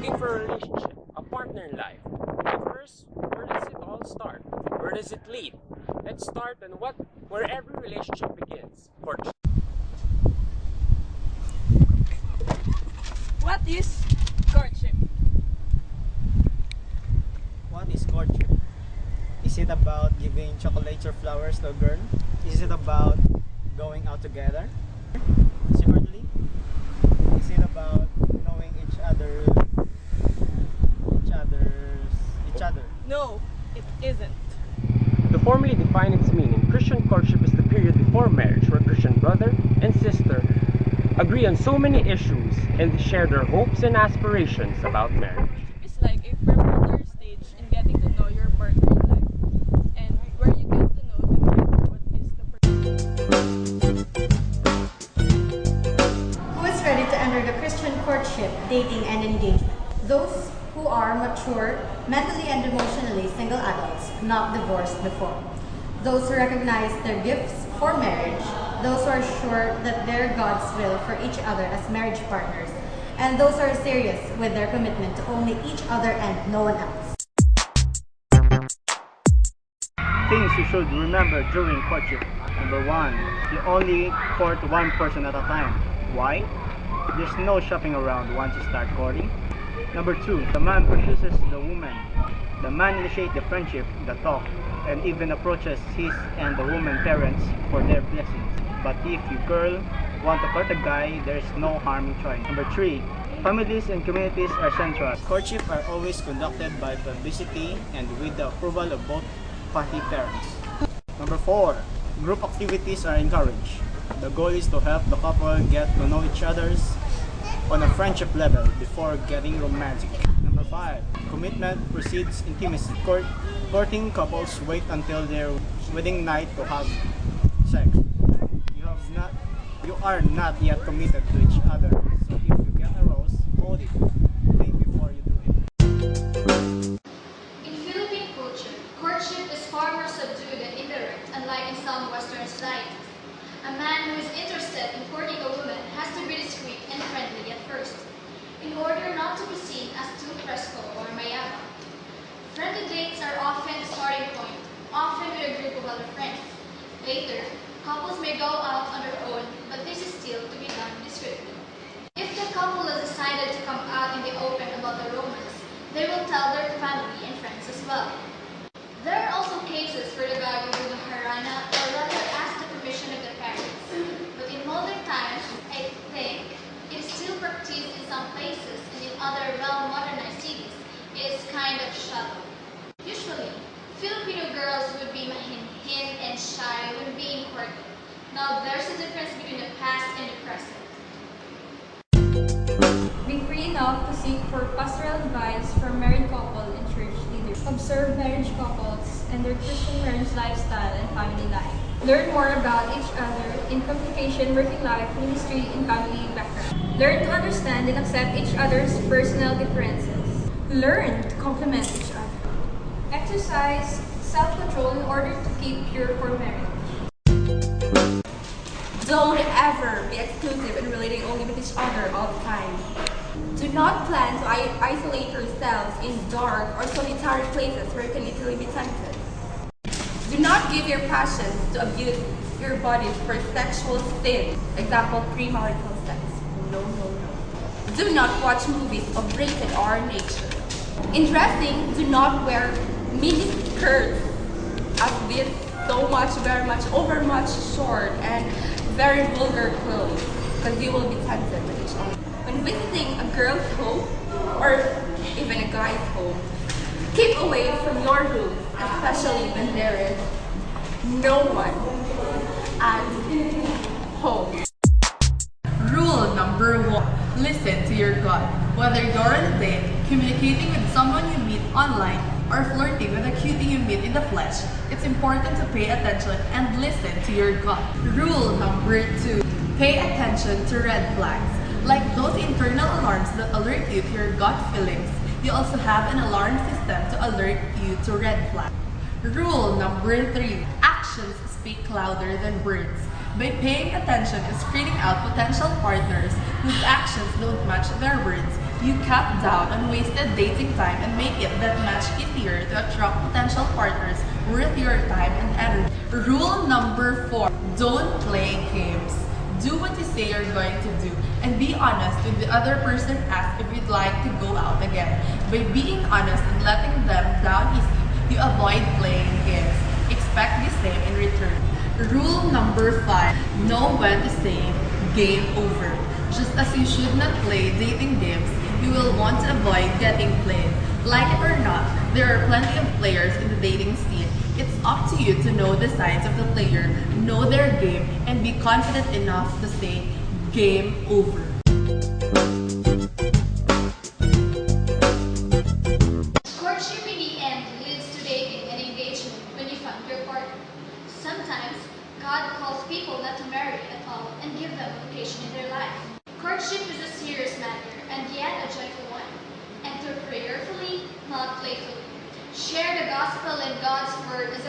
looking for a relationship, a partner in life. But first, where does it all start? Where does it lead? Let's start where every relationship begins. Courtship. What is courtship? What is courtship? Is it about giving chocolates or flowers to a girl? Is it about going out together? Secretly? Is it about knowing each other? No, it isn't. To formally define its meaning, Christian courtship is the period before marriage where Christian brother and sister agree on so many issues and share their hopes and aspirations about marriage. It's like a preparatory stage in getting to know your partner in life, and where you get to know them better what is the Who is ready to enter the Christian courtship, dating, and engagement? Those who are mature, mentally and emotionally single adults, not divorced before. Those who recognize their gifts for marriage, those who are sure that they're God's will for each other as marriage partners, and those who are serious with their commitment to only each other and no one else. Things you should remember during courtship. Number 1, you only court one person at a time. Why? There's no shopping around once you start courting. Number 2, the man pursues the woman. The man initiates the friendship, the talk, and even approaches his and the woman's parents for their blessings. But if you girl want to court a guy, there's no harm in trying. Number 3, families and communities are central. Courtship are always conducted by publicity and with the approval of both party parents. Number 4, group activities are encouraged. The goal is to help the couple get to know each other on a friendship level before getting romantic. Number 5, commitment precedes intimacy. Courting couples wait until their wedding night to have sex. You are not yet committed to each other, so if you get a rose, hold it. Think before you do it. In Philippine culture, courtship is far more subdued and indirect, unlike in some Western societies. A man who is interested in courting a woman has to be discreet and friendly at first, in order not to be seen as too fresco or mayabang. Friendly dates are often the starting point, often with a group of other friends. Later, couples may go out on their own, but this is still to be done discreetly. If the couple has decided to come out in the open about the romance, they will tell their family and friends as well. There are also cases where the guy will do the harana or rather ask the permission of the parents. But in modern times, I think it is still practiced in some places and in other well-modernized cities, it is kind of shallow. Usually, Filipino girls would be mahinhin and shy when being courted. Now there's a difference between the past and the present. Be free enough to seek for pastoral advice from married couple and church leaders. Observe marriage couples and their Christian marriage lifestyle and family life. Learn more about each other in communication, working life, ministry, and family background. Learn to understand and accept each other's personal differences. Learn to complement each other. Exercise self-control in order to keep pure for marriage. Don't ever be exclusive and relating only with each other all the time. Do not plan to isolate yourselves in dark or solitary places where you can easily be tempted. Do not give your passions to abuse your bodies for sexual sin. Example, premarital sex. No, no, no. Do not watch movies of rated R nature. In dressing, do not wear mini skirts as this so much, very much, over much short and very vulgar clothes, because you will be tempted with each other. When visiting a girl's home or even a guy's home, keep away from your room, especially when there is no one at home. Rule number 1. Listen to your gut. Whether you're on a date, communicating with someone you meet online, or flirting with a cutie you meet in the flesh, it's important to pay attention and listen to your gut. Rule number 2. Pay attention to red flags. Like those internal alarms that alert you to your gut feelings, you also have an alarm system to alert you to red flags. Rule number 3. Actions speak louder than words. By paying attention and screening out potential partners whose actions don't match their words, You cut down on wasted dating time and make it that much easier to attract potential partners worth your time and energy. Rule number 4, don't play games. Do what you say you're going to do and be honest when the other person asks if you'd like to go out again. By being honest and letting them down easy, you avoid playing games. Expect the same in return. Rule number 5, know when to say game over. Just as you should not play dating games, you will want to avoid getting played. Like it or not, there are plenty of players in the dating scene. It's up to you to know the signs of the player, know their game, and be confident enough to say game over. Courtship in the end leads to dating and engagement when you find your partner. Sometimes, God calls people not to marry at all and give them a vocation in their life. Courtship is a serious matter and yet a joyful one. Enter prayerfully, not playfully. Share the gospel and God's word as